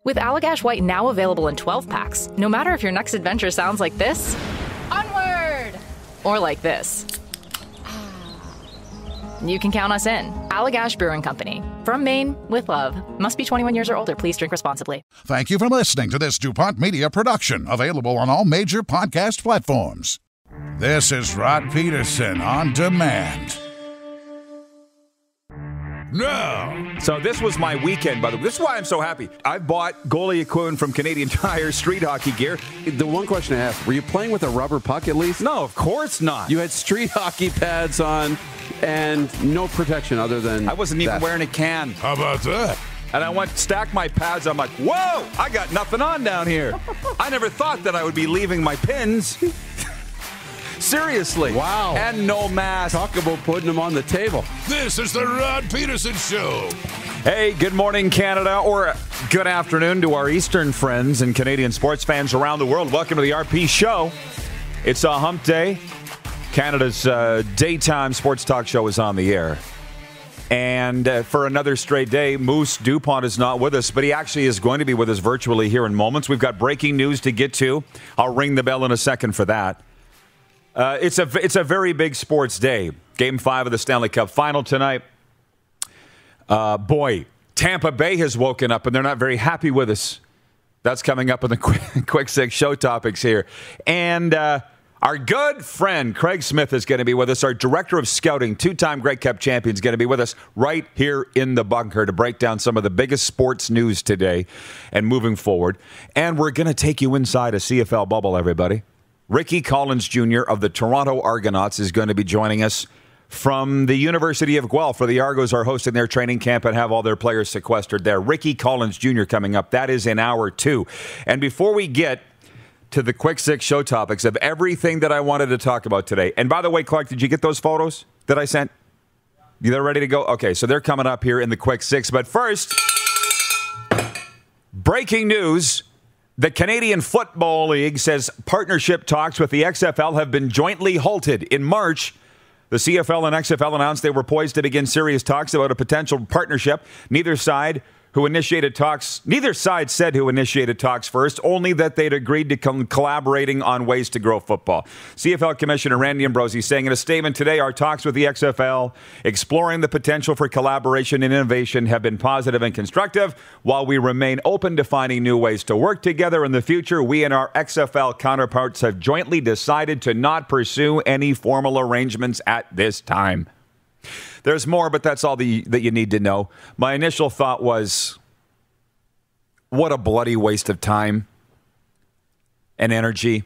With Allagash White now available in 12 packs, no matter if your next adventure sounds like this, onward, or like this, you can count us in. Allagash Brewing Company. From Maine, with love. Must be 21 years or older. Please drink responsibly. Thank you for listening to this DuPont Media production, available on all major podcast platforms. This is Rod Peterson on demand. No. So this was my weekend, by the way. This is why I'm so happy. I bought goalie equipment from Canadian Tire, street hockey gear. The one question I asked, were you playing with a rubber puck at least? No, of course not. You had street hockey pads on and no protection other than I wasn't even wearing a can. How about that? And I stacked my pads. I'm like, whoa, I got nothing on down here. I never thought that I would be leaving my pins. Seriously. Wow. And no mask. Talk about putting them on the table. This is the Rod Peterson Show. Hey, good morning, Canada, or good afternoon to our Eastern friends and Canadian sports fans around the world. Welcome to the RP Show. It's a hump day. Canada's daytime sports talk show is on the air. And for another straight day, Moose DuPont is not with us, but he actually is going to be with us virtually here in moments. We've got breaking news to get to. I'll ring the bell in a second for that. It's a very big sports day. Game 5 of the Stanley Cup Final tonight. Boy, Tampa Bay has woken up, and they're not very happy with us. That's coming up in the quick six show topics here. And our good friend Craig Smith is going to be with us. Our director of scouting, two-time Grey Cup champion, is going to be with us right here in the bunker to break down some of the biggest sports news today and moving forward. And we're going to take you inside a CFL bubble, everybody. Ricky Collins Jr. of the Toronto Argonauts is going to be joining us from the University of Guelph, where the Argos are hosting their training camp and have all their players sequestered there. Ricky Collins Jr. coming up. That is in hour 2. And before we get to the quick six show topics of everything that I wanted to talk about today. And by the way, Clark, did you get those photos that I sent? They're ready to go? Okay, so they're coming up here in the quick six. But first, breaking news. The Canadian Football League says partnership talks with the XFL have been jointly halted. In March, the CFL and XFL announced they were poised to begin serious talks about a potential partnership. Neither side said who initiated talks first, only that they'd agreed to collaborating on ways to grow football. CFL Commissioner Randy Ambrosie saying in a statement today, our talks with the XFL, exploring the potential for collaboration and innovation, have been positive and constructive. While we remain open to finding new ways to work together in the future, we and our XFL counterparts have jointly decided to not pursue any formal arrangements at this time. There's more, but that's all that you need to know. My initial thought was, what a bloody waste of time and energy.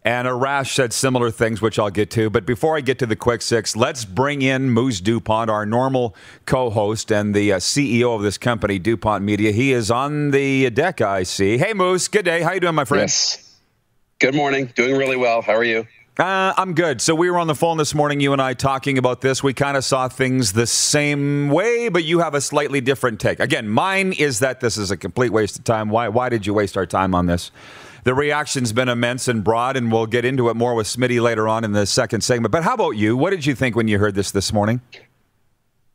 And Arash said similar things, which I'll get to. But before I get to the quick six, let's bring in Moose DuPont, our normal co-host and the CEO of this company, DuPont Media. He is on the deck, I see. Hey, Moose. Good day. How you doing, my friend? Yes. Good morning. Doing really well. How are you? I'm good. So we were on the phone this morning, you and I, talking about this. We kind of saw things the same way, but you have a slightly different take. Again, mine is that this is a complete waste of time. Why did you waste our time on this? The reaction's been immense and broad, and we'll get into it more with Smitty later on in the second segment. But how about you? What did you think when you heard this morning?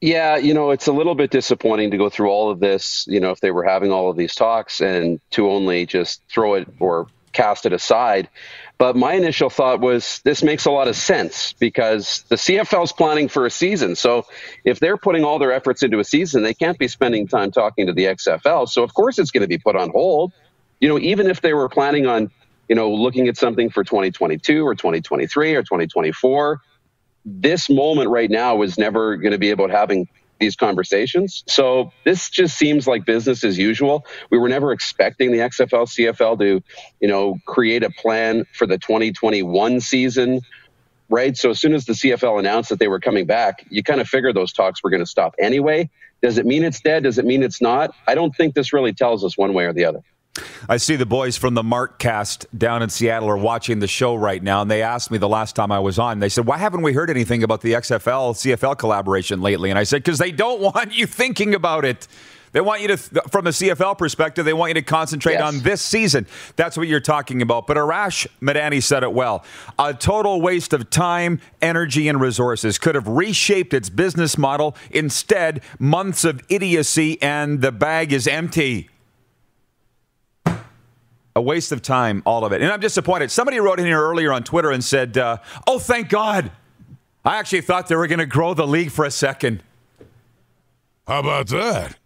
Yeah, it's a little bit disappointing to go through all of this, if they were having all of these talks and to only just throw it or cast it aside. But my initial thought was this makes a lot of sense because the CFL is planning for a season. So if they're putting all their efforts into a season, they can't be spending time talking to the XFL. So of course it's going to be put on hold. Even if they were planning on, looking at something for 2022 or 2023 or 2024, this moment right now was never going to be about having these conversations. So this just seems like business as usual. We were never expecting the XFL, CFL to, create a plan for the 2021 season, right? So as soon as the CFL announced that they were coming back, you kind of figure those talks were going to stop anyway. Does it mean it's dead? Does it mean it's not? I don't think this really tells us one way or the other. I see the boys from the Mark cast down in Seattle are watching the show right now, and they asked me the last time I was on, they said, why haven't we heard anything about the XFL, CFL collaboration lately? And I said, because they don't want you thinking about it. They want you to, from a CFL perspective, they want you to concentrate on this season. That's what you're talking about. But Arash Madani said it well. A total waste of time, energy, and resources could have reshaped its business model. Instead, months of idiocy and the bag is empty. A waste of time, all of it. And I'm disappointed. Somebody wrote in here earlier on Twitter and said, oh, thank God. I actually thought they were going to grow the league for a second. How about that?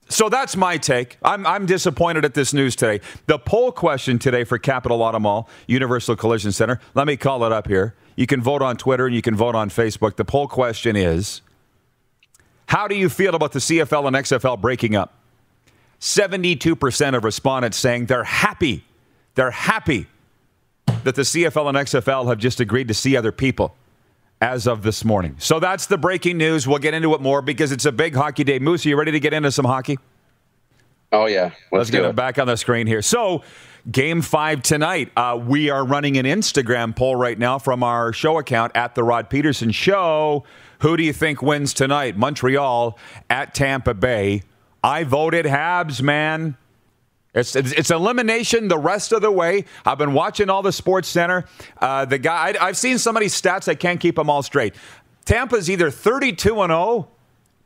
So that's my take. I'm disappointed at this news today. The poll question today for Capital Auto Mall, Universal Collision Center, let me call it up here. You can vote on Twitter and you can vote on Facebook. The poll question is, how do you feel about the CFL and XFL breaking up? 72% of respondents saying they're happy. They're happy that the CFL and XFL have just agreed to see other people as of this morning. So that's the breaking news. We'll get into it more because it's a big hockey day. Moose, are you ready to get into some hockey? Oh, yeah. Let's get it back on the screen here. So, Game 5 tonight. We are running an Instagram poll right now from our show account at The Rod Peterson Show. Who do you think wins tonight? Montreal at Tampa Bay. I voted Habs, man. It's elimination the rest of the way. I've been watching all the Sports Center. The guy, I've seen so many stats, I can't keep them all straight. Tampa's either 32-0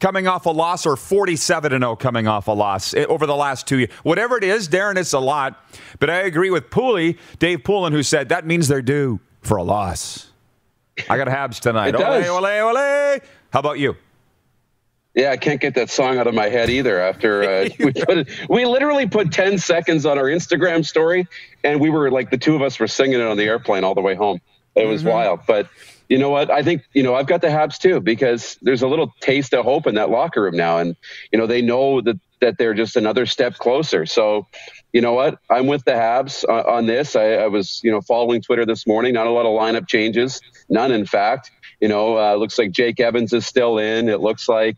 coming off a loss or 47-0 coming off a loss over the last 2 years. Whatever it is, Darren, it's a lot. But I agree with Dave Poulin, who said that means they're due for a loss. I got Habs tonight. It does. Ole, ole, ole. How about you? Yeah, I can't get that song out of my head either. After we literally put 10 seconds on our Instagram story, and we were like, the two of us were singing it on the airplane all the way home. It was wild. But you know what? I think, I've got the Habs too, because there's a little taste of hope in that locker room now. And, they know that they're just another step closer. So, you know what? I'm with the Habs on this. I was, following Twitter this morning. Not a lot of lineup changes. None, in fact. Looks like Jake Evans is still in. It looks like,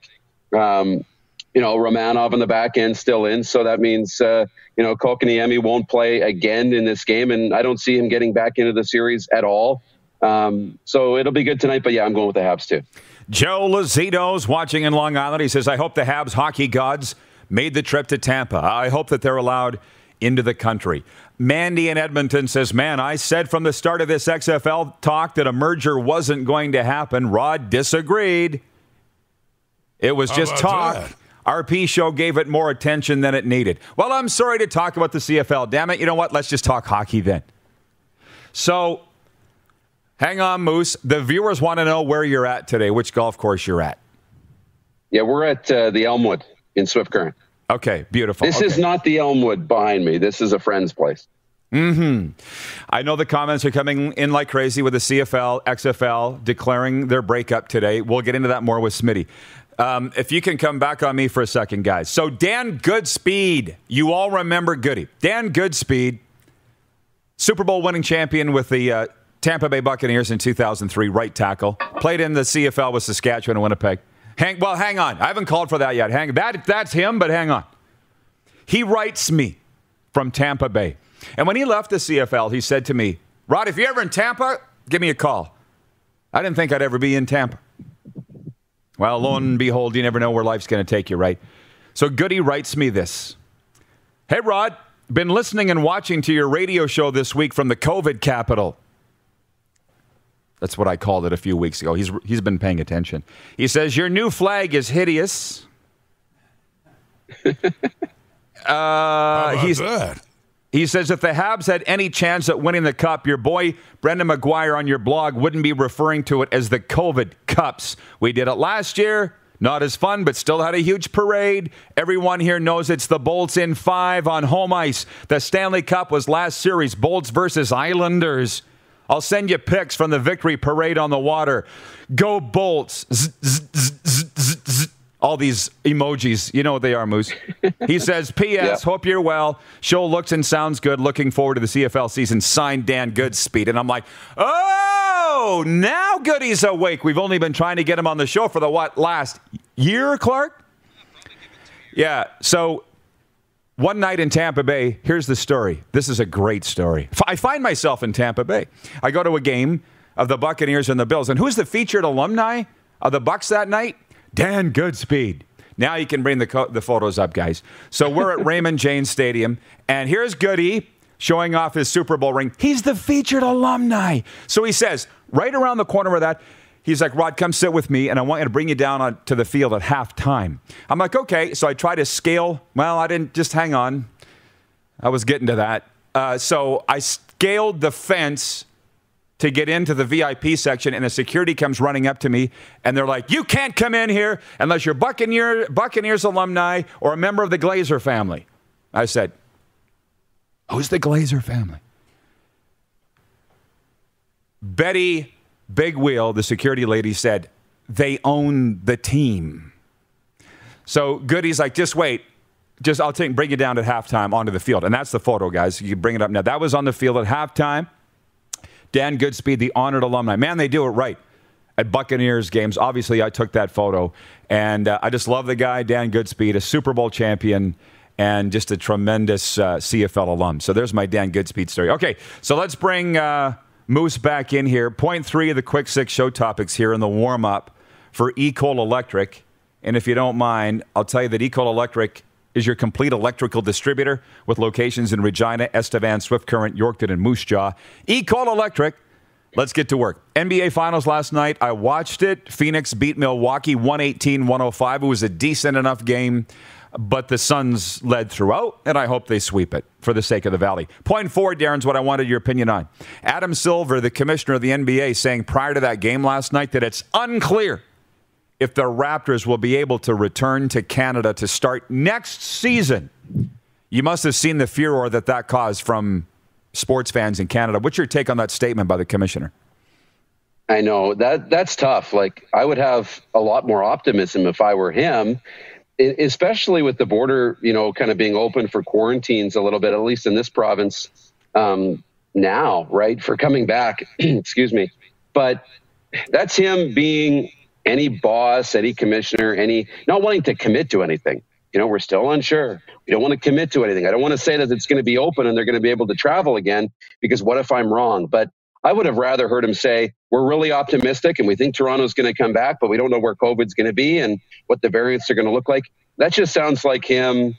Romanov on the back end still in. So that means, Kotkaniemi won't play again in this game. And I don't see him getting back into the series at all. So it'll be good tonight. But, yeah, I'm going with the Habs, too. Joe Lozito's watching in Long Island. He says, I hope the Habs hockey gods made the trip to Tampa. I hope that they're allowed into the country. Mandy in Edmonton says, man, I said from the start of this XFL talk that a merger wasn't going to happen. Rod disagreed. It was just talk. That? RP show gave it more attention than it needed. Well, I'm sorry to talk about the CFL. Damn it. You know what? Let's just talk hockey then. So, hang on, Moose. The viewers want to know where you're at today, which golf course you're at. Yeah, we're at the Elmwood in Swift Current. Okay, beautiful. This is not the Elmwood behind me. This is a friend's place. I know the comments are coming in like crazy with the CFL, XFL declaring their breakup today. We'll get into that more with Smitty. If you can come back on me for a second, guys. So Dan Goodspeed, you all remember Goody. Dan Goodspeed, Super Bowl winning champion with the Tampa Bay Buccaneers in 2003, right tackle. Played in the CFL with Saskatchewan and Winnipeg. Hang on. I haven't called for that yet. That's him, but hang on. He writes me from Tampa Bay. And when he left the CFL, he said to me, Rod, if you're ever in Tampa, give me a call. I didn't think I'd ever be in Tampa. Well, lo and behold, you never know where life's going to take you, right? So Goody writes me this. Hey, Rod, been listening and watching to your radio show this week from the COVID capital. That's what I called it a few weeks ago. He's been paying attention. He says, your new flag is hideous. He says, if the Habs had any chance at winning the cup, your boy Brendan McGuire on your blog wouldn't be referring to it as the COVID Cups. We did it last year. Not as fun, but still had a huge parade. Everyone here knows it's the Bolts in 5 on home ice. The Stanley Cup was last series, Bolts versus Islanders. I'll send you pics from the victory parade on the water. Go Bolts. Zzz, zzz, zzz, zzz, zzz. All these emojis. You know what they are, Moose. He says, P.S. Hope you're well. Show looks and sounds good. Looking forward to the CFL season. Signed, Dan Goodspeed. And I'm like, oh, now Goody's awake. We've only been trying to get him on the show for the last year, Clark? Yeah, so one night in Tampa Bay, here's the story. This is a great story. I find myself in Tampa Bay. I go to a game of the Buccaneers and the Bills. And who's the featured alumni of the Bucs that night? Dan Goodspeed. Now you can bring the photos up, guys. So we're at Raymond James Stadium, and here's Goody showing off his Super Bowl ring. He's the featured alumni. So he says, right around the corner of that, he's like, Rod, come sit with me, and I want you to bring you down to the field at halftime. I'm like, okay. So I try to scale. Well, I didn't. Just hang on. I was getting to that. So I scaled the fence to get into the VIP section, and the security comes running up to me, and they're like, you can't come in here unless you're Buccaneers alumni or a member of the Glazer family. I said, who's the Glazer family? Betty Big Wheel, the security lady, said, they own the team. So Goody's like, just wait. I'll bring you down at halftime onto the field. And that's the photo, guys. You can bring it up now. That was on the field at halftime. Dan Goodspeed, the honored alumni. Man, they do it right at Buccaneers games. Obviously, I took that photo. And I just love the guy, Dan Goodspeed, a Super Bowl champion and just a tremendous CFL alum. So there's my Dan Goodspeed story. Okay, so let's bring Moose back in here. Point 3 of the Quick Six show topics here in the warm-up for Ecol Electric. And if you don't mind, I'll tell you that Ecol Electric is your complete electrical distributor with locations in Regina, Estevan, Swift Current, Yorkton, and Moose Jaw. Ecol Electric. Let's get to work. NBA Finals last night. I watched it. Phoenix beat Milwaukee 118-105. It was a decent enough game, but the Suns led throughout, and I hope they sweep it for the sake of the Valley. Point 4, Darren's what I wanted your opinion on. Adam Silver, the commissioner of the NBA, saying prior to that game last night that it's unclear if the Raptors will be able to return to Canada to start next season. You must have seen the furor that caused from sports fans in Canada. What's your take on that statement by the commissioner? I know that's tough. Like, I would have a lot more optimism if I were him, especially with the border, kind of being open for quarantines a little bit, at least in this province now, right, for coming back. Excuse me. But that's him being any boss, any commissioner, not wanting to commit to anything. We're still unsure. We don't want to commit to anything. I don't want to say that it's going to be open and they're going to be able to travel again, because what if I'm wrong? But I would have rather heard him say, we're really optimistic and we think Toronto's going to come back, but we don't know where COVID's going to be and what the variants are going to look like. That just sounds like him,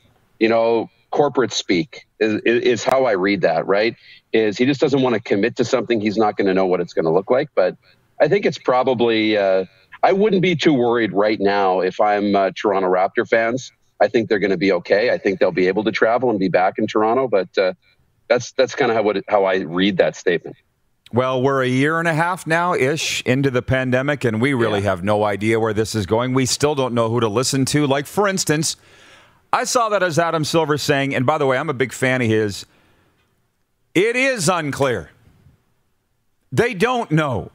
corporate speak is how I read that, right? Is he just doesn't want to commit to something he's not going to know what it's going to look like. But I think it's probably, I wouldn't be too worried right now if I'm Toronto Raptor fans. I think they're going to be okay. I think they'll be able to travel and be back in Toronto. But that's kind of how I read that statement. Well, we're a year and a half now-ish into the pandemic, and we really have no idea where this is going. We still don't know who to listen to. Like, for instance, I saw that as Adam Silver saying, and by the way, I'm a big fan of his, it is unclear. They don't know.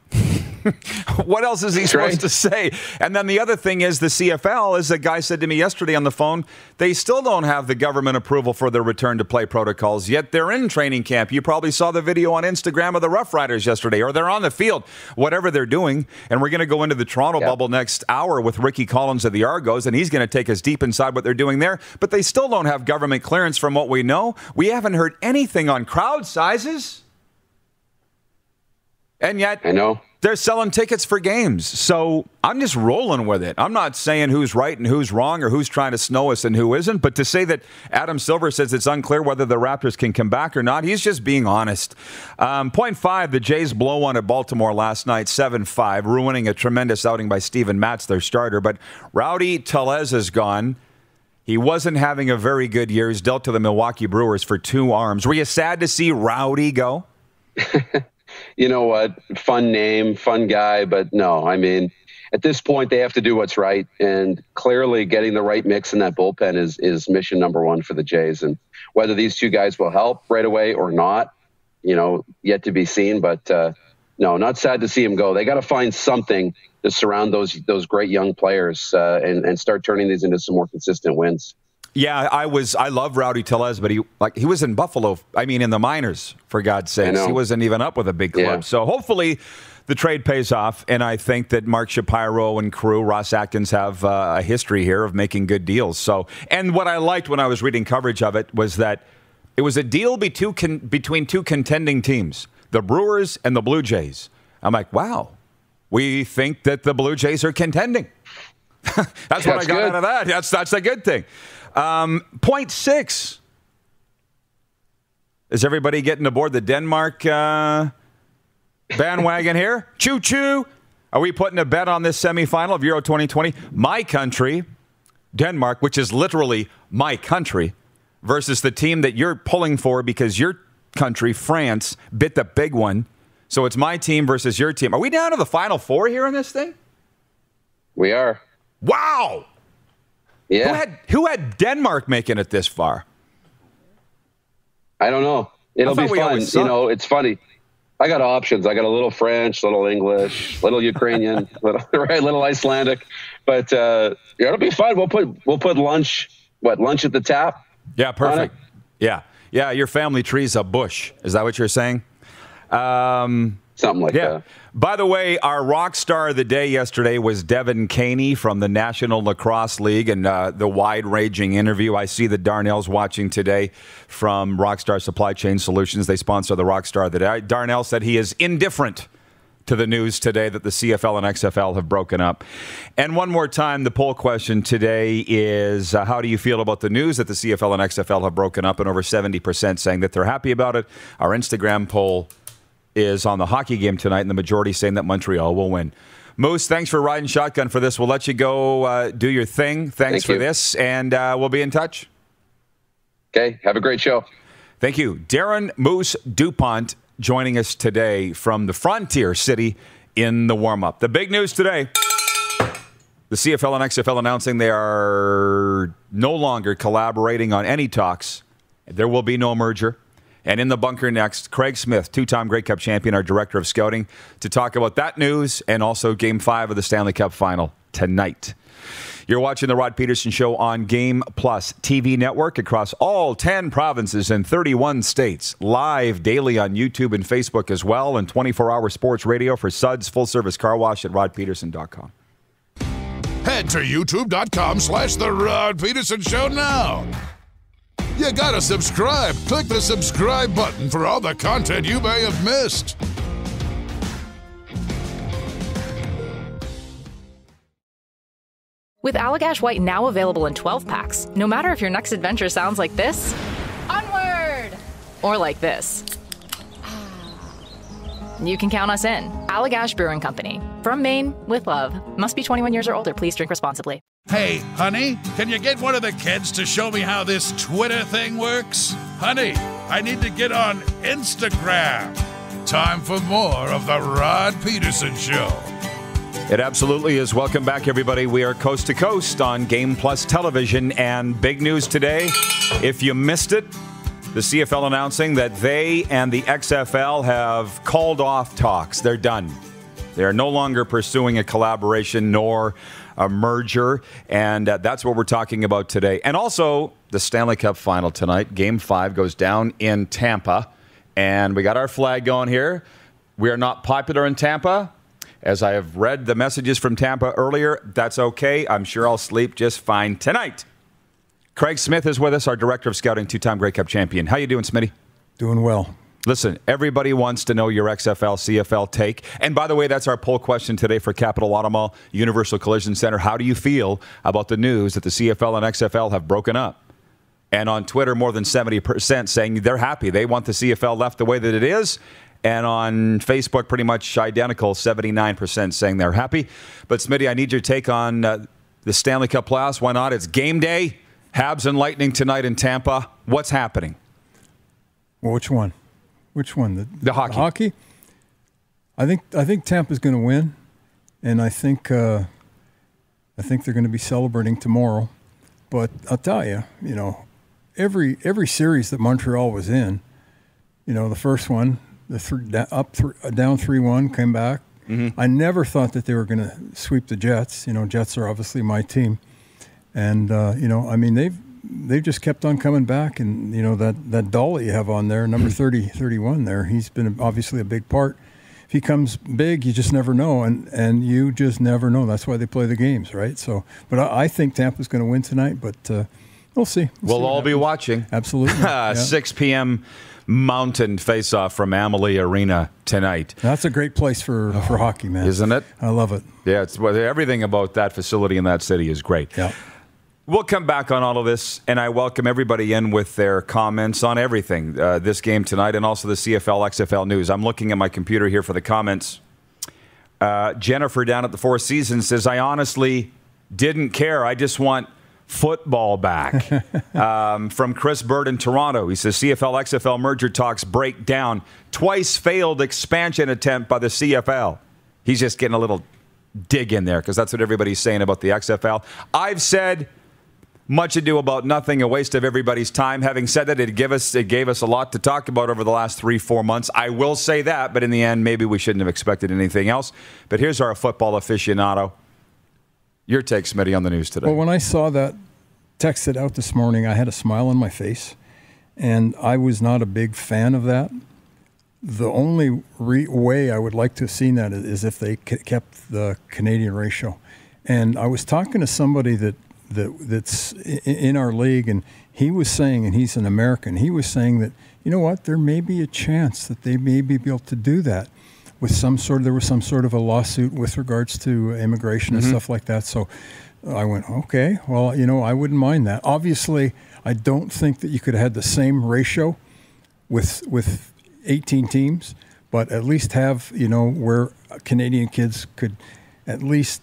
What else is he supposed to say? And then the other thing is the CFL, as a guy said to me yesterday on the phone, they still don't have the government approval for their return to play protocols, yet they're in training camp. You probably saw the video on Instagram of the Rough Riders yesterday, or they're on the field, whatever they're doing. And we're going to go into the Toronto bubble next hour with Ricky Collins of the Argos, and he's going to take us deep inside what they're doing there. But they still don't have government clearance from what we know. We haven't heard anything on crowd sizes. And yet, I know they're selling tickets for games. So I'm just rolling with it. I'm not saying who's right and who's wrong or who's trying to snow us and who isn't. But to say that Adam Silver says it's unclear whether the Raptors can come back or not, he's just being honest. Point 5, the Jays blow one at Baltimore last night, 7-5, ruining a tremendous outing by Steven Matz, their starter. But Rowdy Tellez is gone. He wasn't having a very good year. He's dealt to the Milwaukee Brewers for 2 arms. Were you sad to see Rowdy go? You know what? Fun name, fun guy, but no. I mean, at this point, they have to do what's right, and clearly getting the right mix in that bullpen is mission number 1 for the Jays. And whether these 2 guys will help right away or not, yet to be seen. But no, not sad to see him go. They got to find something to surround those great young players and start turning these into some more consistent wins. Yeah, I love Rowdy Tellez, but he was in Buffalo, in the minors, for God's sakes. He wasn't even up with a big club. Yeah. So hopefully the trade pays off, and I think that Mark Shapiro and crew, Ross Atkins, have a history here of making good deals. So, and what I liked when I was reading coverage of it was that it was a deal between 2 contending teams, the Brewers and the Blue Jays. I'm like, wow, we think that the Blue Jays are contending. That's what I got out of that. That's a good thing. Point 6. Is everybody getting aboard the Denmark bandwagon here? Choo-choo. Are we putting a bet on this semifinal of Euro 2020? My country, Denmark, which is literally my country, versus the team that you're pulling for because your country, France, bit the big one. So it's my team versus your team. Are we down to the Final Four here in this thing? We are. Wow. Yeah. Who had Denmark making it this far? I don't know. It'll be fun. It's funny. I got options. I got a little French, little English, little Ukrainian, little Icelandic. But it'll be fun. We'll put lunch at the tap? Yeah, perfect. Yeah. Your family tree's a bush. Is that what you're saying? Something like that. By the way, our rock star of the day yesterday was Devin Caney from the National Lacrosse League and the wide-ranging interview. I see that Darnell's watching today from Rockstar Supply Chain Solutions. They sponsor the rock star of the day. Darnell said he is indifferent to the news today that the CFL and XFL have broken up. And one more time, the poll question today is, how do you feel about the news that the CFL and XFL have broken up? And over 70% saying that they're happy about it. Our Instagram poll is on the hockey game tonight, and the majority saying that Montreal will win. Moose, thanks for riding shotgun for this. We'll let you go do your thing. Thanks for this, and we'll be in touch. Okay, have a great show. Thank you. Darren Moose DuPont joining us today from the Frontier City in the warm-up. The big news today, the CFL and XFL announcing they are no longer collaborating on any talks. There will be no merger. And in the bunker next, Craig Smith, two-time Grey Cup champion, our director of scouting, to talk about that news and also Game 5 of the Stanley Cup Final tonight. You're watching The Rod Peterson Show on Game Plus TV network across all 10 provinces and 31 states. Live daily on YouTube and Facebook as well, and 24-hour sports radio for Suds full-service car wash at rodpeterson.com. Head to youtube.com/The Rod Peterson Show now. You gotta subscribe. Click the subscribe button for all the content you may have missed. With Allagash White now available in 12 packs, no matter if your next adventure sounds like this, onward, or like this, you can count us in. Allagash Brewing Company. From Maine, with love. Must be 21 years or older. Please drink responsibly. Hey, honey, can you get one of the kids to show me how this Twitter thing works? Honey, I need to get on Instagram. Time for more of The Rod Peterson Show. It absolutely is. Welcome back, everybody. We are coast to coast on Game Plus Television, and big news today. If you missed it, the CFL announcing that they and the XFL have called off talks. They're done. They are no longer pursuing a collaboration nor a merger, and that's what we're talking about today. And also, the Stanley Cup Final tonight. Game 5 goes down in Tampa, and we got our flag going here. We are not popular in Tampa. As I have read the messages from Tampa earlier, that's okay. I'm sure I'll sleep just fine tonight. Craig Smith is with us, our director of scouting, two-time Grey Cup champion. How you doing, Smitty? Doing well. Listen, everybody wants to know your XFL, CFL take. And by the way, that's our poll question today for Capital Auto Mall, Universal Collision Center. How do you feel about the news that the CFL and XFL have broken up? And on Twitter, more than 70% saying they're happy. They want the CFL left the way that it is. And on Facebook, pretty much identical, 79% saying they're happy. But Smitty, I need your take on the Stanley Cup playoffs. Why not? It's game day. Habs and Lightning tonight in Tampa. What's happening? Well, which one? Which one? The hockey. The hockey? I think Tampa's going to win, and I think they're going to be celebrating tomorrow. But I'll tell you, every series that Montreal was in, the first one, down 3-1, came back. Mm-hmm. I never thought that they were going to sweep the Jets. Jets are obviously my team, and they've just kept on coming back. And that doll that you have on there, number 31 there, he's been obviously a big part. If he comes big, you just never know, and you just never know. That's why they play the games, right? So, but I think Tampa's going to win tonight, but we'll see. We'll all be watching. Absolutely. Yeah. 6 p.m. Mountain face-off from Amalie Arena tonight. That's a great place for hockey, man. Isn't it? I love it. Yeah, everything about that facility in that city is great. Yeah. We'll come back on all of this, and I welcome everybody in with their comments on everything, this game tonight, and also the CFL, XFL news. I'm looking at my computer here for the comments. Jennifer down at the Four Seasons says, I honestly didn't care. I just want football back. From Chris Bird in Toronto, he says CFL-XFL merger talks break down. Twice failed expansion attempt by the CFL. He's just getting a little dig in there because that's what everybody's saying about the XFL. I've said much ado about nothing, a waste of everybody's time. Having said that, it gave us a lot to talk about over the last 3-4 months. I will say that, but in the end, maybe we shouldn't have expected anything else. But here's our football aficionado. Your take, Smitty, on the news today. Well, when I saw that texted out this morning, I had a smile on my face, and I was not a big fan of that. The only way I would like to have seen that is if they kept the Canadian ratio. And I was talking to somebody that's in our league, and he was saying, and he's an American, he was saying that, you know what, there may be a chance that they may be able to do that with there was some sort of a lawsuit with regards to immigration and stuff like that. So I went, okay, well, I wouldn't mind that. Obviously, I don't think that you could have had the same ratio with 18 teams, but at least have, where Canadian kids could at least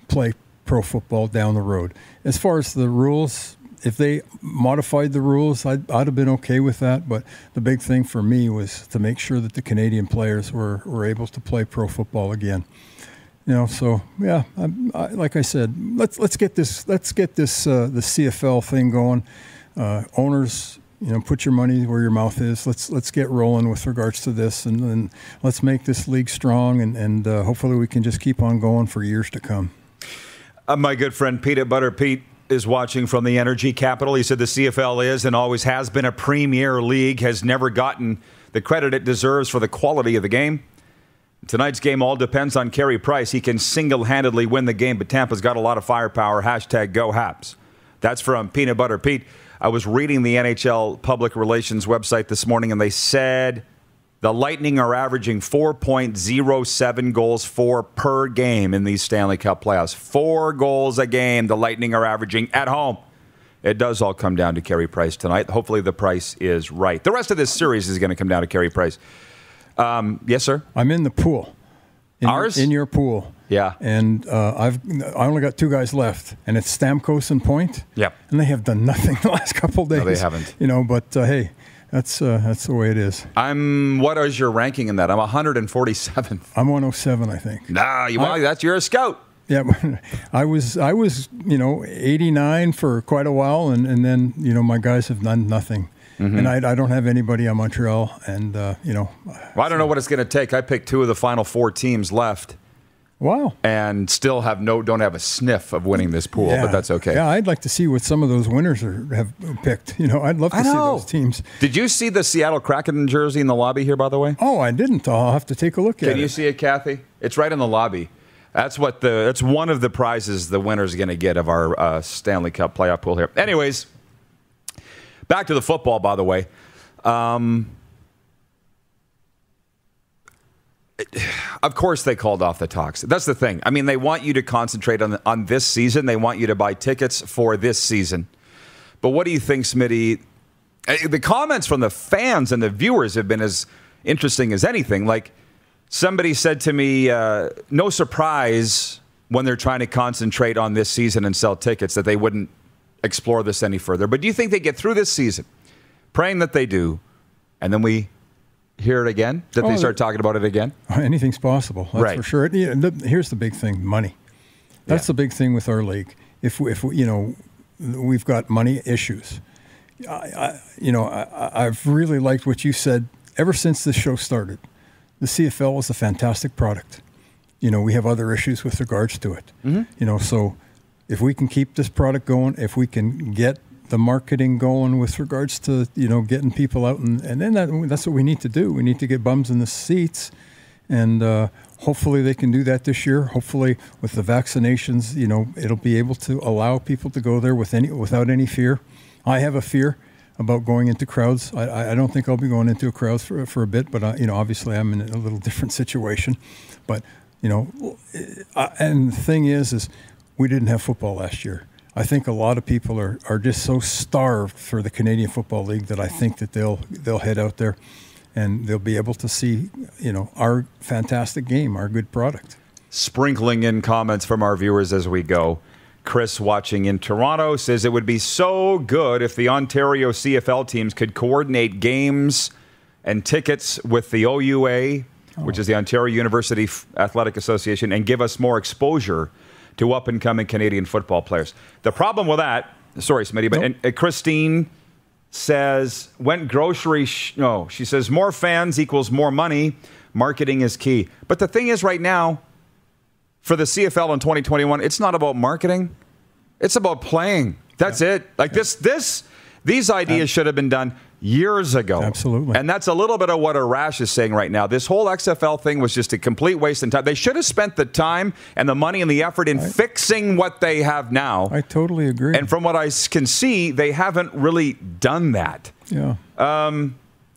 play pro football down the road. As far as the rules, if they modified the rules, I'd have been okay with that. But the big thing for me was to make sure that the Canadian players were able to play pro football again. So yeah, like I said, let's get this the CFL thing going. Owners, put your money where your mouth is. Let's get rolling with regards to this, and let's make this league strong, and hopefully we can just keep on going for years to come. My good friend Peanut Butter Pete is watching from the energy capital. He said the CFL is and always has been a premier league, has never gotten the credit it deserves for the quality of the game. Tonight's game all depends on Carey Price. He can single-handedly win the game, but Tampa's got a lot of firepower. #GoHaps. That's from Peanut Butter Pete. I was reading the NHL public relations website this morning, and they said the Lightning are averaging 4.07 goals for per game in these Stanley Cup playoffs. 4 goals a game the Lightning are averaging at home. It does all come down to Carey Price tonight. Hopefully the price is right. The rest of this series is going to come down to Carey Price. Yes, sir? I'm in the pool. Ours? In your pool. Yeah. And I only got 2 guys left, and it's Stamkos and Point. Yep. And they have done nothing the last couple of days. No, they haven't. But hey, that's the way it is. What is your ranking in that? I'm 147th. I'm 107, I think. Nah, you're a scout. Yeah, I was 89 for quite a while, and then my guys have done nothing. Mm-hmm. And I don't have anybody on Montreal, and Well, I don't know what it's going to take. I picked 2 of the final 4 teams left. Wow. And still don't have a sniff of winning this pool, but that's okay. Yeah, I'd like to see what some of those winners have picked. I'd love to see those teams. Did you see the Seattle Kraken jersey in the lobby here, by the way? Oh, I didn't. I'll have to take a look at it. Can you see it, Kathy? It's right in the lobby. That's one of the prizes the winner's going to get of our Stanley Cup playoff pool here. Anyways, back to the football, by the way. Of course they called off the talks. That's the thing. I mean, they want you to concentrate on this season. They want you to buy tickets for this season. But what do you think, Smitty? The comments from the fans and the viewers have been as interesting as anything. Like, somebody said to me, no surprise when they're trying to concentrate on this season and sell tickets that they wouldn't explore this any further. But do you think they get through this season, praying that they do, and then we hear it again, that they start talking about it again? Anything's possible, that's right. For sure. Here's the big thing, money. That's the big thing with our league. If we've got money issues. I've really liked what you said ever since this show started. The CFL is a fantastic product. We have other issues with regards to it. Mm-hmm. So if we can keep this product going, if we can get the marketing going with regards to, getting people out, and then that's what we need to do. We need to get bums in the seats, and hopefully they can do that this year. Hopefully with the vaccinations, it'll be able to allow people to go there without any fear. I have a fear about going into crowds. I don't think I'll be going into a crowd for a bit, but obviously I'm in a little different situation. But and the thing is we didn't have football last year. I think a lot of people are just so starved for the Canadian Football League that I think that they'll head out there and they'll be able to see, our fantastic game, our good product. Sprinkling in comments from our viewers as we go. Chris watching in Toronto says it would be so good if the Ontario CFL teams could coordinate games and tickets with the OUA, which is the Ontario University Athletic Association, and give us more exposure to up-and-coming Canadian football players. The problem with that, sorry, Smitty, but and Christine says, went grocery, she says, more fans equals more money. Marketing is key. But the thing is right now, for the CFL in 2021, it's not about marketing. It's about playing. That's it. Like these ideas should have been done years ago. Absolutely. And that's a little bit of what Arash is saying right now. This whole XFL thing was just a complete waste of time. They should have spent the time and the money and the effort in fixing what they have now. I totally agree. And from what I can see, they haven't really done that. Yeah.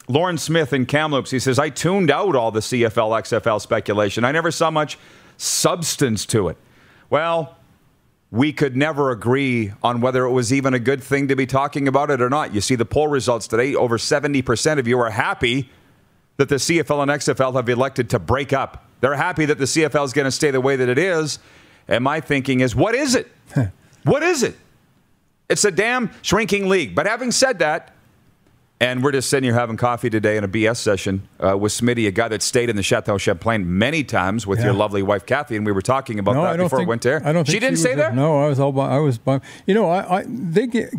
Lauren Smith in Kamloops, he says, I tuned out all the CFL, XFL speculation. I never saw much substance to it. Well, we could never agree on whether it was even a good thing to be talking about it or not. You see the poll results today, over 70% of you are happy that the CFL and XFL have elected to break up. They're happy that the CFL is going to stay the way that it is. And my thinking is, what is it? What is it? It's a damn shrinking league. But having said that, and we're just sitting here having coffee today in a BS session with Smitty, a guy that stayed in the Chateau Champlain many times with your lovely wife, Kathy, and we were talking about that before it went there. I don't think she didn't say that? No, I was by. You know,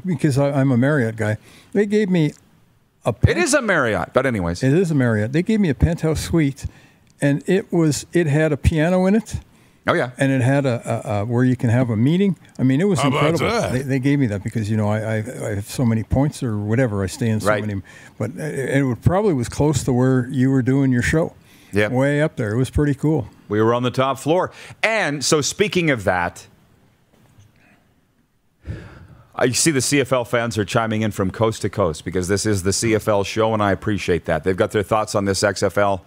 because I'm a Marriott guy, they gave me It is a Marriott, but anyways. It is a Marriott. They gave me a penthouse suite, and it had a piano in it. Oh, yeah. And it had a where you can have a meeting. I mean, it was incredible. They gave me that because, I have so many points or whatever. I stay in so many. But it probably was close to where you were doing your show. Yeah. Way up there. It was pretty cool. We were on the top floor. And so speaking of that, I see the CFL fans are chiming in from coast to coast because this is the CFL show, and I appreciate that. They've got their thoughts on this XFL,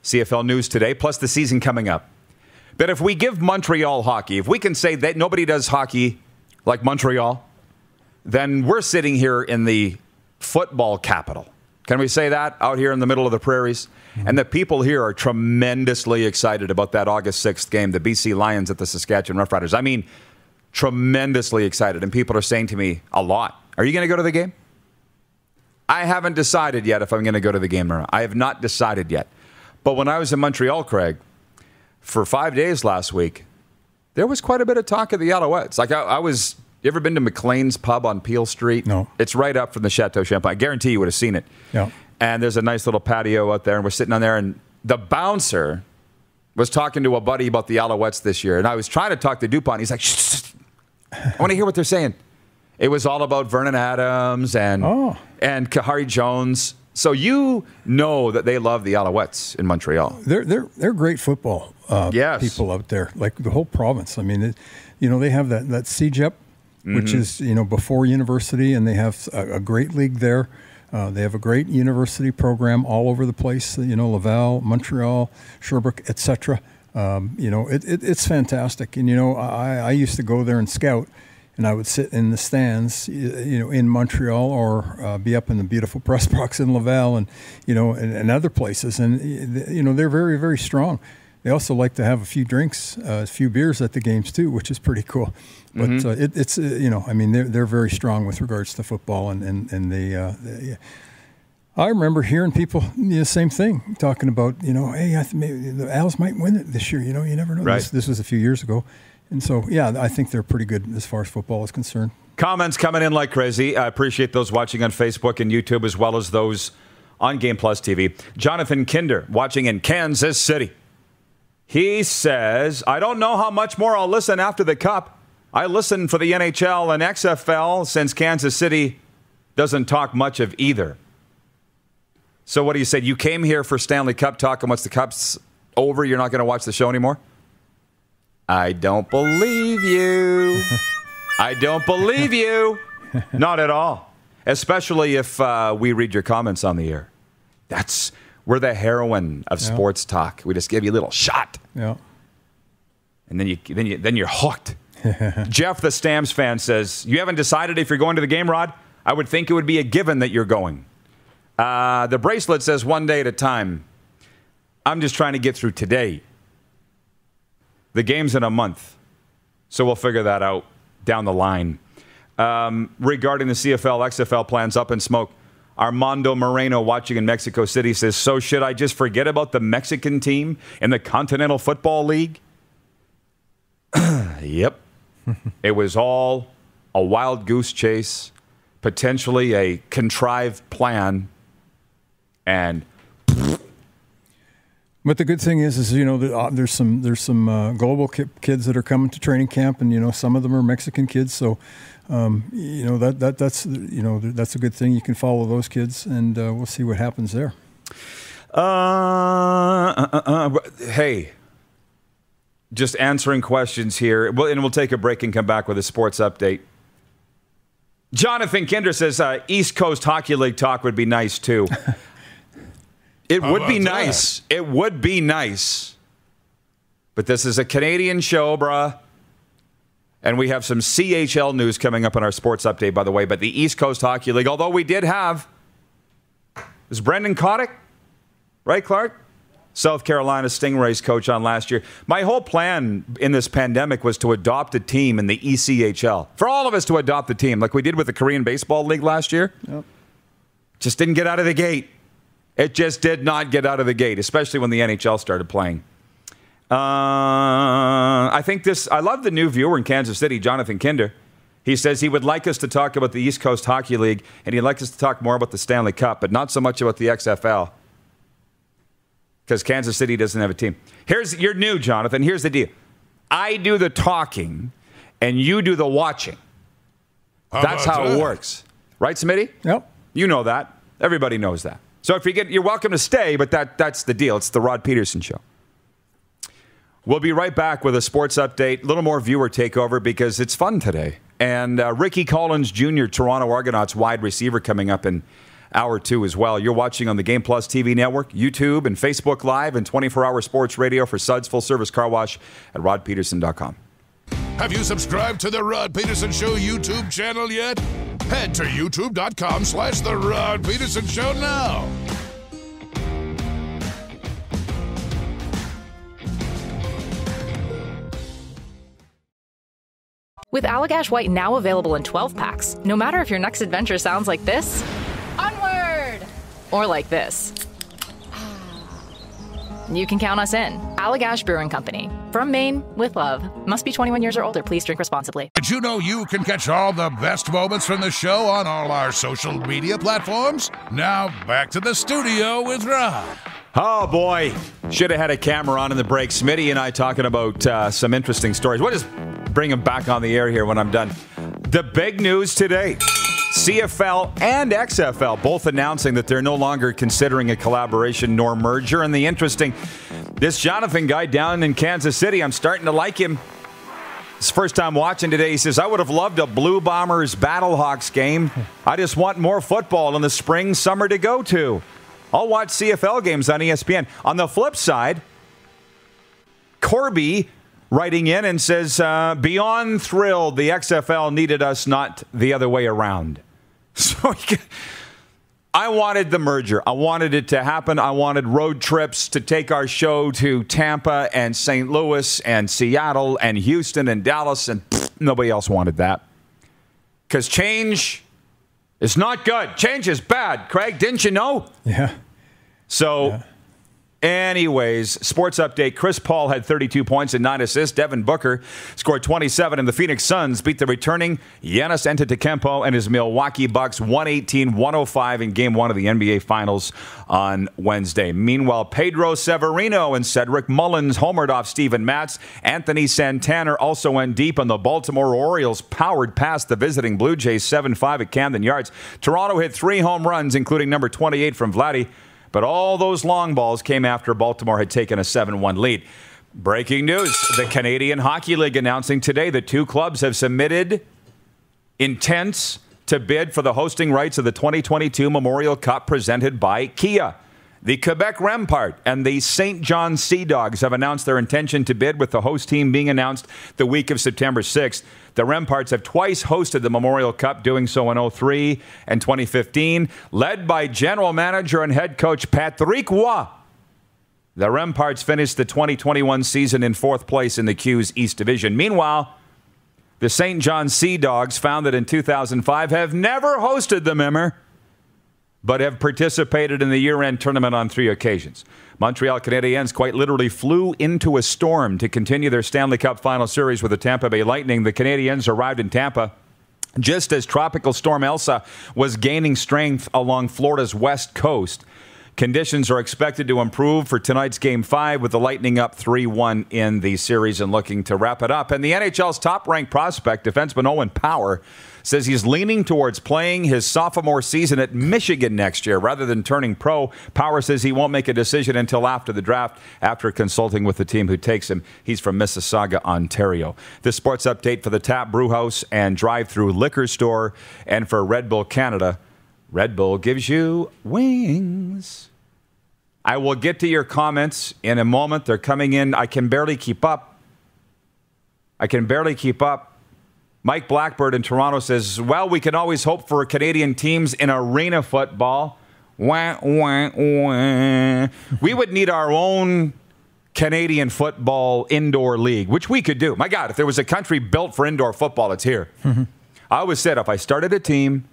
CFL news today, plus the season coming up. But if we give Montreal hockey, if we can say that nobody does hockey like Montreal, then we're sitting here in the football capital. Can we say that out here in the middle of the prairies? Mm-hmm. And the people here are tremendously excited about that August 6th game, the BC Lions at the Saskatchewan Roughriders. I mean, tremendously excited. And people are saying to me a lot, are you going to go to the game? I haven't decided yet if I'm going to go to the game or not. I have not decided yet. But when I was in Montreal, Craig, for 5 days last week, there was quite a bit of talk of the Alouettes. Like you ever been to McLean's Pub on Peel Street? No. It's right up from the Chateau Champlain. I guarantee you would have seen it. Yeah. And there's a nice little patio out there, and we're sitting on there, and the bouncer was talking to a buddy about the Alouettes this year, and I was trying to talk to DuPont. He's like, shh, I want to hear what they're saying. It was all about Vernon Adams and Kahari Jones. So you know that they love the Alouettes in Montreal. They're great football people out there, like the whole province. I mean, they have that CEGEP, which is before university, and they have a great league there. They have a great university program all over the place. Laval, Montreal, Sherbrooke, etc. It's fantastic. And I used to go there and scout. And I would sit in the stands, in Montreal, or be up in the beautiful press box in Laval, and other places. And they're very, very strong. They also like to have a few drinks, a few beers at the games too, which is pretty cool. But it's they're very strong with regards to football, and they. I remember hearing people the same thing talking about hey, I think maybe the Als might win it this year. You never know. Right. This was a few years ago. And so, I think they're pretty good as far as football is concerned. Comments coming in like crazy. I appreciate those watching on Facebook and YouTube as well as those on Game Plus TV. Jonathan Kinder watching in Kansas City. He says, I don't know how much more I'll listen after the Cup. I listen for the NHL and XFL since Kansas City doesn't talk much of either. So what do you say? You came here for Stanley Cup talk, and once the Cup's over, you're not going to watch the show anymore? I don't believe you. I don't believe you. Not at all. Especially if we read your comments on the air. We're the heroine of sports talk. We just give you a little shot. Yeah. And then you're hooked. Jeff, the Stamps fan, says, you haven't decided if you're going to the game, Rod? I would think it would be a given that you're going. The bracelet says 1 day at a time. I'm just trying to get through today. The game's in a month, so we'll figure that out. down the line. Regarding the CFL, XFL plans up in smoke, Armando Moreno, watching in Mexico City, says, so should I just forget about the Mexican team in the Continental Football League? Yep. It was all a wild goose chase, potentially a contrived plan, and... But the good thing is there's some global kids that are coming to training camp, and some of them are Mexican kids. So, that's a good thing. You can follow those kids, and we'll see what happens there. Hey, just answering questions here, and we'll take a break and come back with a sports update. Jonathan Kinder says East Coast Hockey League talk would be nice too. It would be nice. It would be nice. But this is a Canadian show, bruh. And we have some CHL news coming up in our sports update, by the way. But the East Coast Hockey League, although we did have... Is Brendan Kotick? Right, Clark? South Carolina Stingrays coach on last year. My whole plan in this pandemic was to adopt a team in the ECHL. For all of us to adopt a team, like we did with the Korean Baseball League last year. Yep. Just didn't get out of the gate. It just did not get out of the gate, especially when the NHL started playing. I love the new viewer in Kansas City, Jonathan Kinder. He says he would like us to talk about the East Coast Hockey League, and he'd like us to talk more about the Stanley Cup, but not so much about the XFL, because Kansas City doesn't have a team. You're new, Jonathan. Here's the deal. I do the talking, and you do the watching. That's how it works. Right, Smitty? Yep. You know that. Everybody knows that. So if you're welcome to stay, but that's the deal. It's the Rod Peterson Show. We'll be right back with a sports update, a little more viewer takeover because it's fun today. And Ricky Collins Jr., Toronto Argonauts wide receiver, coming up in hour 2 as well. You're watching on the Game Plus TV network, YouTube, and Facebook Live, and 24-hour sports radio for Suds Full Service Car Wash at rodpeterson.com. Have you subscribed to the Rod Peterson Show YouTube channel yet? Head to youtube.com/The Rod Peterson Show now. With Allagash White now available in 12 packs, no matter if your next adventure sounds like this, onward, or like this, you can count us in. Allagash Brewing Company. From Maine, with love. Must be 21 years or older. Please drink responsibly. Did you know you can catch all the best moments from the show on all our social media platforms? Now, back to the studio with Rob. Oh, boy. Should have had a camera on in the break. Smitty and I talking about some interesting stories. We'll just bring them back on the air here when I'm done. The big news today. CFL and XFL both announcing that they're no longer considering a collaboration nor merger. And this Jonathan guy down in Kansas City, I'm starting to like him. His first time watching today, he says, I would have loved a Blue Bombers Battlehawks game. I just want more football in the spring, summer to go to. I'll watch CFL games on ESPN. On the flip side, Corby writing in and says, beyond thrilled the XFL needed us, not the other way around. So I wanted the merger. I wanted it to happen. I wanted road trips to take our show to Tampa and St. Louis and Seattle and Houston and Dallas, and nobody else wanted that. Because change is not good. Change is bad. Craig, didn't you know? Yeah. So... Anyways, sports update. Chris Paul had 32 points and 9 assists. Devin Booker scored 27, and the Phoenix Suns beat the returning Giannis Antetokounmpo and his Milwaukee Bucks 118-105 in Game 1 of the NBA Finals on Wednesday. Meanwhile, Pedro Severino and Cedric Mullins homered off Steven Matz. Anthony Santana also went deep, and the Baltimore Orioles powered past the visiting Blue Jays 7-5 at Camden Yards. Toronto hit 3 home runs, including number 28 from Vladdy. But all those long balls came after Baltimore had taken a 7-1 lead. Breaking news. The Canadian Hockey League announcing today that 2 clubs have submitted intents to bid for the hosting rights of the 2022 Memorial Cup presented by Kia. The Quebec Rempart and the St. John Sea Dogs have announced their intention to bid, with the host team being announced the week of September 6th. The Remparts have twice hosted the Memorial Cup, doing so in 2003 and 2015. Led by general manager and head coach Patrick Roy, the Remparts finished the 2021 season in 4th place in the Q's East Division. Meanwhile, The St. John Sea Dogs, founded in 2005, have never hosted the Mimmer, but have participated in the year-end tournament on 3 occasions. Montreal Canadiens quite literally flew into a storm to continue their Stanley Cup Final Series with the Tampa Bay Lightning. The Canadiens arrived in Tampa just as Tropical Storm Elsa was gaining strength along Florida's west coast. Conditions are expected to improve for tonight's Game 5 with the Lightning up 3-1 in the series and looking to wrap it up. And the NHL's top-ranked prospect, defenseman Owen Power, says he's leaning towards playing his sophomore season at Michigan next year rather than turning pro. Power says he won't make a decision until after the draft, after consulting with the team who takes him. He's from Mississauga, Ontario. This sports update for the Tap Brewhouse and Drive-Thru Liquor Store and for Red Bull Canada. Red Bull gives you wings. I will get to your comments in a moment. They're coming in. I can barely keep up. Mike Blackbird in Toronto says, well, we can always hope for Canadian teams in arena football. Wah, wah, wah. We would need our own Canadian football indoor league, which we could do. My God, if there was a country built for indoor football, it's here. Mm-hmm. I always said if I started a team,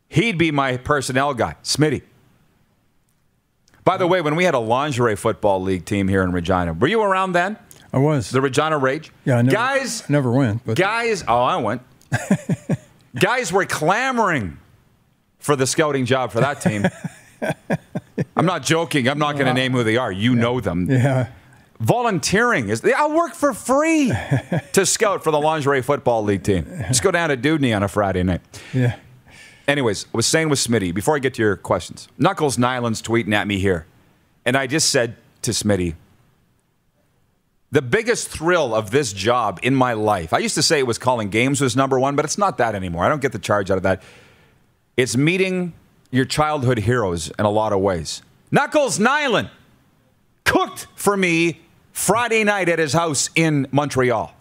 he'd be my personnel guy, Smitty. By the way, when we had a lingerie football league team here in Regina, were you around then? I was. The Regina Rage? Yeah, I never went. But I went. Guys were clamoring for the scouting job for that team. I'm not joking. I'm not going to name who they are. You know them. Yeah. Volunteering. I'll work for free to scout for the lingerie football league team. Just go down to Dudney on a Friday night. Yeah. Anyways, I was saying with Smitty, before I get to your questions, Knuckles Nyland's tweeting at me here. And I just said to Smitty, the biggest thrill of this job in my life, I used to say it was calling games was number one, but it's not that anymore. I don't get the charge out of that. It's meeting your childhood heroes in a lot of ways. Knuckles Nyland cooked for me Friday night at his house in Montreal.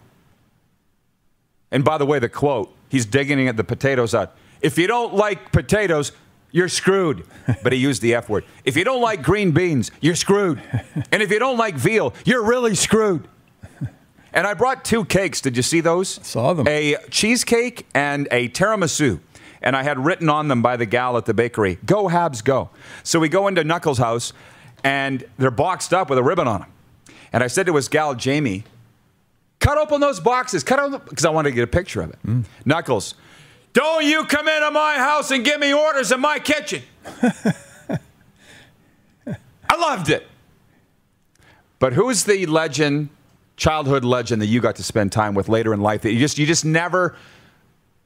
And by the way, the quote, he's digging at the potatoes out. If you don't like potatoes, you're screwed. But he used the F word. If you don't like green beans, you're screwed. And if you don't like veal, you're really screwed. And I brought 2 cakes. Did you see those? I saw them. A cheesecake and a tiramisu. And I had written on them by the gal at the bakery, go Habs, go. So we go into Knuckles' house, and they're boxed up with a ribbon on them. And I said to his gal, Jamie, cut open those boxes. Cut open, because I wanted to get a picture of it. Knuckles, don't you come into my house and give me orders in my kitchen. I loved it. But who's the legend, childhood legend that you got to spend time with later in life that you just never,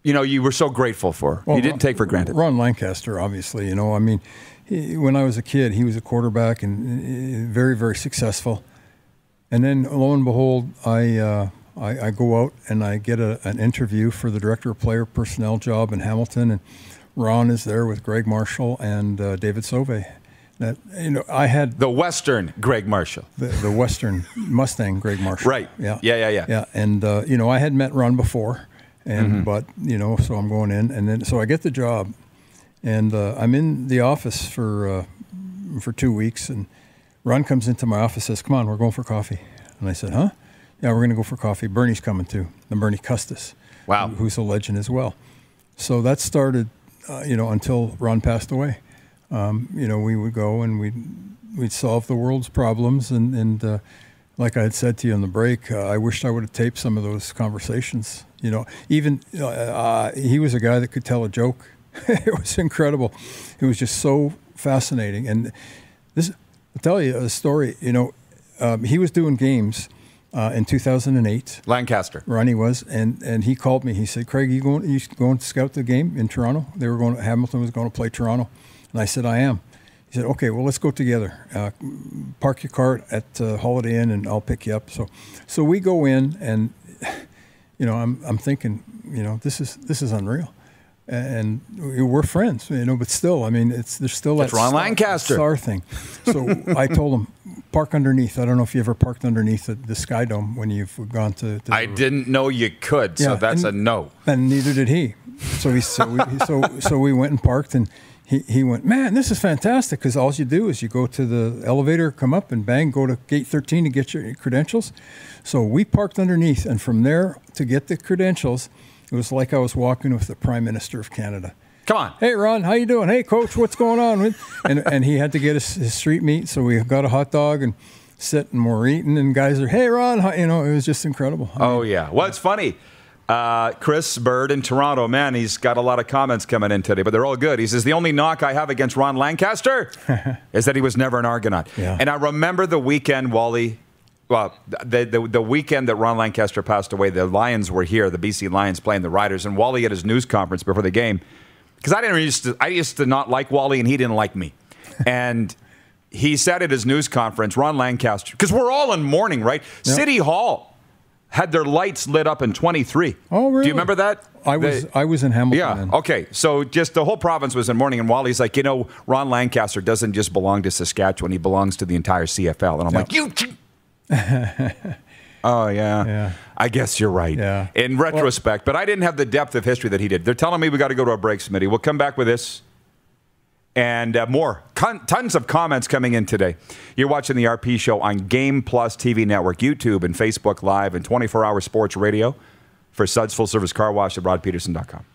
you were so grateful for? Well, you didn't take for granted. Ron Lancaster, obviously. I mean, when I was a kid, he was a quarterback and very, very successful. And then, lo and behold, I go out and I get an interview for the director of player personnel job in Hamilton, and Ron is there with Greg Marshall and David Sauvé. I had the Western Greg Marshall, the Western Mustang Greg Marshall. Right. Yeah. Yeah. And I had met Ron before, and but so I'm going in, and then so I get the job, and I'm in the office for 2 weeks, and Ron comes into my office, says, "Come on, we're going for coffee," and I said, "Huh?" Yeah, we're going to go for coffee. Bernie's coming too, and Bernie Custis, wow, who's a legend as well. So that started, until Ron passed away. We would go and we'd solve the world's problems, and like I had said to you on the break, I wished I would have taped some of those conversations. Even he was a guy that could tell a joke. It was incredible. It was just so fascinating. And this, I'll tell you a story. He was doing games. In 2008, Lancaster, Ronnie was, and he called me. He said, "Craig, you going to scout the game in Toronto?" Hamilton was going to play Toronto, and I said, "I am." He said, "Okay, well, let's go together. Park your car at Holiday Inn, and I'll pick you up." So we go in, and I'm thinking, this is unreal, and we're friends, but still, I mean, there's still that Ron Lancaster star thing. So I told him, park underneath. I don't know if you ever parked underneath the Sky Dome when you've gone to I didn't know you could, so that's a no. And neither did he. So we went and parked, and he went, man, this is fantastic, because all you do is you go to the elevator, come up, and bang, go to gate 13 to get your credentials. So we parked underneath, and from there to get the credentials, it was like I was walking with the Prime Minister of Canada. Come on. Hey, Ron, how you doing? Hey, Coach, what's going on? And he had to get his street meat, so we got a hot dog and sit, and we're eating, and guys are, hey, Ron, it was just incredible. Yeah. Well, it's funny. Chris Bird in Toronto, man, he's got a lot of comments coming in today, but they're all good. He says, the only knock I have against Ron Lancaster is that he was never an Argonaut. Yeah. And I remember the weekend, Wally, the weekend that Ron Lancaster passed away, the Lions were here, the BC Lions playing the Riders, and Wally at his news conference before the game, because I used to not like Wally, and he didn't like me. And he said at his news conference, Ron Lancaster, because we're all in mourning, right? Yep. City Hall had their lights lit up in 23. Oh, really? Do you remember that? I was in Hamilton. Yeah. Then. Okay. So just the whole province was in mourning, and Wally's like, Ron Lancaster doesn't just belong to Saskatchewan; he belongs to the entire CFL. And I'm like, you. Oh yeah. I guess you're right. Yeah. In retrospect, but I didn't have the depth of history that he did. They're telling me we got to go to a break, Smitty. We'll come back with this. And more. Tons of comments coming in today. You're watching the RP Show on Game Plus TV Network, YouTube, and Facebook Live, and 24-hour sports radio for Suds Full Service Car Wash at rodpeterson.com.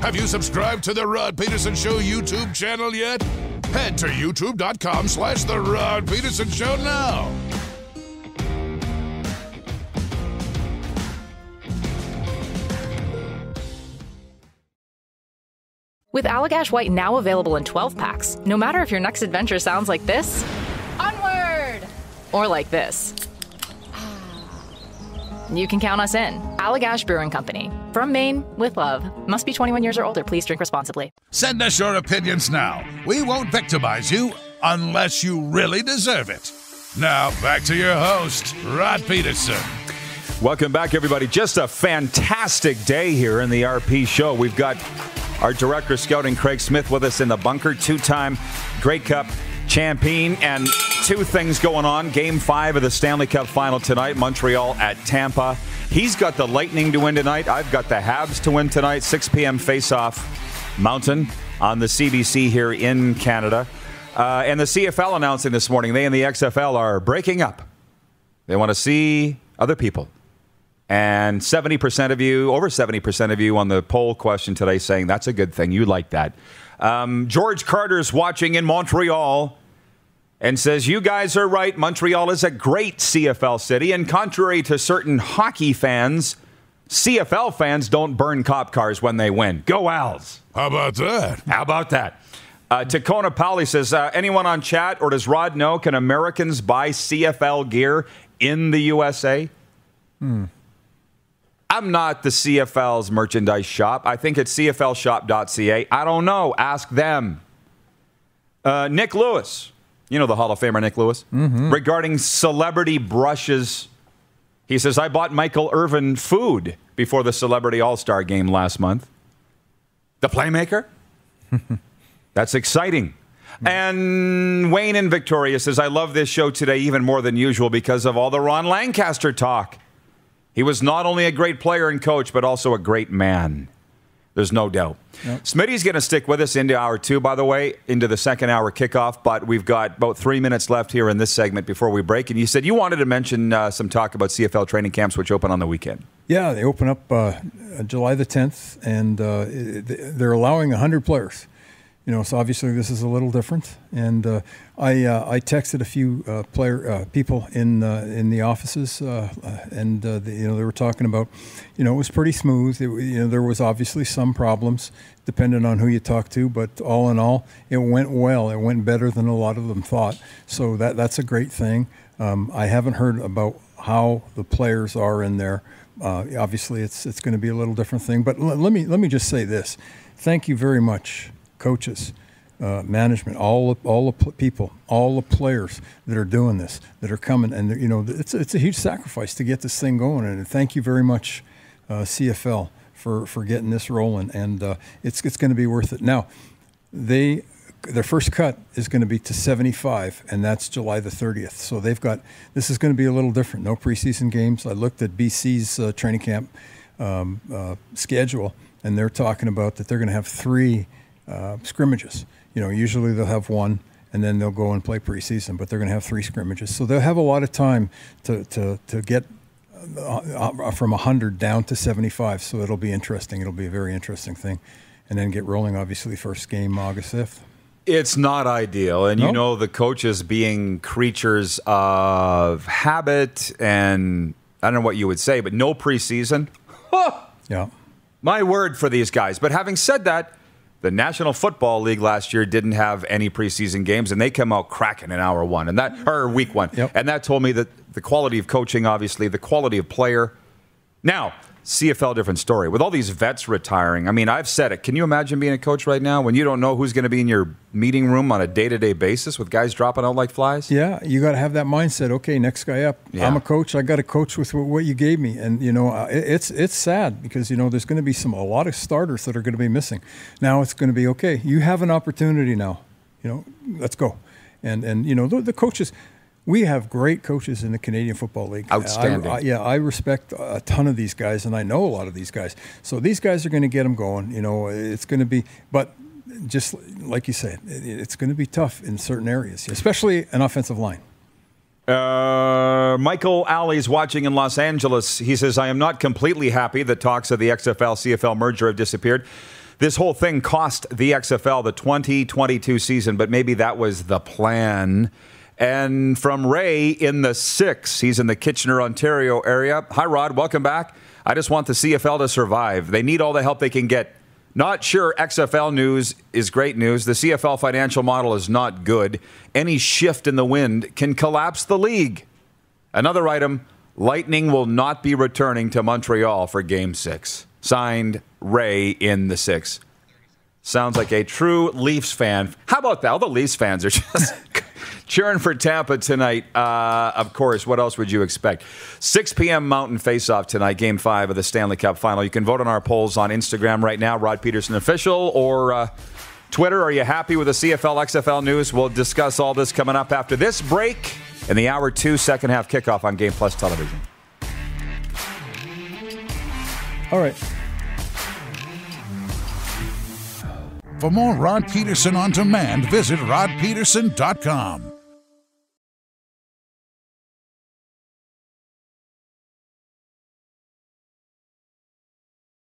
Have you subscribed to the Rod Peterson Show YouTube channel yet? Head to youtube.com/The Rod Peterson Show now. With Allagash White now available in 12 packs, no matter if your next adventure sounds like this, onward, or like this, you can count us in. Allagash Brewing Company. From Maine, with love. Must be 21 years or older. Please drink responsibly. Send us your opinions now. We won't victimize you unless you really deserve it. Now, back to your host, Rod Peterson. Welcome back, everybody. Just a fantastic day here in the RP Show. We've got our director of scouting, Craig Smith, with us in the bunker. Two-time Grey Cup champion, and two things going on. Game 5 of the Stanley Cup final tonight, Montreal at Tampa. He's got the Lightning to win tonight. I've got the Habs to win tonight. 6 p.m. face-off Mountain on the CBC here in Canada. And the CFL announcing this morning, they and the XFL are breaking up. They want to see other people. And 70% of you, over 70% of you on the poll question today saying that's a good thing. You like that. George Carter's watching in Montreal and says, you guys are right. Montreal is a great CFL city. And contrary to certain hockey fans, CFL fans don't burn cop cars when they win. Go Als. How about that? How about that? Tacona Pauli says, anyone on chat or does Rod know, can Americans buy CFL gear in the USA? I'm not the CFL's merchandise shop. I think it's cflshop.ca. I don't know. Ask them. Nick Lewis. You know the Hall of Famer Nick Lewis? Mm-hmm. Regarding celebrity brushes, he says, I bought Michael Irvin food before the Celebrity All-Star game last month. The Playmaker? That's exciting. And Wayne in Victoria says, I love this show today even more than usual because of all the Ron Lancaster talk. He was not only a great player and coach, but also a great man. There's no doubt. Yep. Smitty's going to stick with us into hour 2, by the way, into the second hour kickoff, but we've got about 3 minutes left here in this segment before we break. And you said you wanted to mention some talk about CFL training camps, which open on the weekend. Yeah, they open up July the 10th, and they're allowing 100 players. So obviously this is a little different. And I texted a few people in the offices, and they were talking about, it was pretty smooth. There was obviously some problems, depending on who you talk to, but all in all, it went well. It went better than a lot of them thought. So that's a great thing. I haven't heard about how the players are in there. Obviously, it's going to be a little different thing. But let me just say this: thank you very much, coaches, management, all the people, all the players that are doing this, that are coming, and it's a huge sacrifice to get this thing going. And thank you very much, CFL, for getting this rolling. And it's going to be worth it. Now, their first cut is going to be to 75, and that's July the 30th. So this is going to be a little different. No preseason games. I looked at BC's training camp schedule, and they're talking about that they're going to have 3 scrimmages. Usually they'll have one, and then they'll go and play preseason, but they're going to have 3 scrimmages. So they'll have a lot of time to get from 100 down to 75. So it'll be interesting. It'll be a very interesting thing. And then get rolling, obviously, first game August 5th. It's not ideal. And, the coaches being creatures of habit, and I don't know what you would say, but no preseason. Yeah. My word for these guys. But having said that, the National Football League last year didn't have any preseason games, and they come out cracking in hour one, or week one. Yep. And that told me that the quality of coaching, obviously, the quality of player. Now, CFL, different story. With all these vets retiring, I mean, I've said it. Can you imagine being a coach right now when you don't know who's going to be in your meeting room on a day-to-day basis with guys dropping out like flies? Yeah, you got to have that mindset. Okay, next guy up. Yeah. I'm a coach. I got to coach with what you gave me. And, it's sad because, there's going to be a lot of starters that are going to be missing. Now it's going to be, okay, you have an opportunity now. Let's go. And the coaches – we have great coaches in the Canadian Football League. Outstanding. I respect a ton of these guys, and I know a lot of these guys. So these guys are going to get them going. It's going to be – but just like you said, it's going to be tough in certain areas, especially an offensive line. Michael Alley's watching in Los Angeles. He says, I am not completely happy that talks of the XFL-CFL merger have disappeared. This whole thing cost the XFL the 2022 season, but maybe that was the plan. And from Ray in the 6, he's in the Kitchener, Ontario area. Hi, Rod. Welcome back. I just want the CFL to survive. They need all the help they can get. Not sure XFL news is great news. The CFL financial model is not good. Any shift in the wind can collapse the league. Another item, Lightning will not be returning to Montreal for Game 6. Signed, Ray in the 6. Sounds like a true Leafs fan. How about that? All the Leafs fans are just cheering for Tampa tonight. Of course, what else would you expect? 6 p.m. Mountain Face-Off tonight, Game 5 of the Stanley Cup Final. You can vote on our polls on Instagram right now, Rod Peterson Official, or Twitter. Are you happy with the CFL, XFL news? We'll discuss all this coming up after this break in the Hour 2 second half kickoff on Game Plus Television. All right. For more Rod Peterson on demand, visit rodpeterson.com.